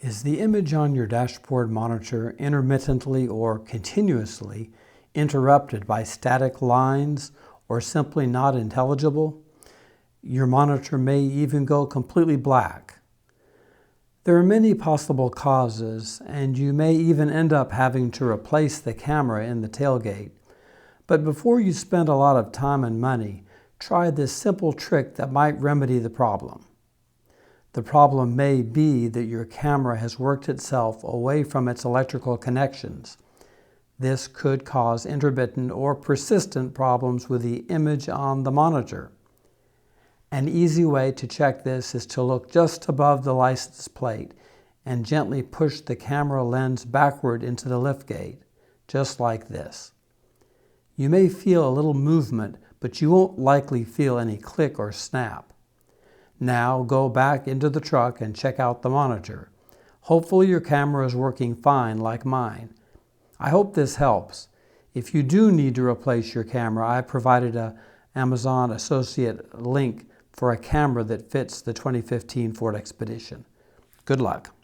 Is the image on your dashboard monitor intermittently or continuously interrupted by static lines or simply not intelligible? Your monitor may even go completely black. There are many possible causes, and you may even end up having to replace the camera in the tailgate. But before you spend a lot of time and money, try this simple trick that might remedy the problem. The problem may be that your camera has worked itself away from its electrical connections. This could cause intermittent or persistent problems with the image on the monitor. An easy way to check this is to look just above the license plate and gently push the camera lens backward into the liftgate, just like this. You may feel a little movement, but you won't likely feel any click or snap. Now go back into the truck and check out the monitor. Hopefully your camera is working fine like mine. I hope this helps. If you do need to replace your camera, I provided an Amazon associate link for a camera that fits the 2015 Ford Expedition. Good luck.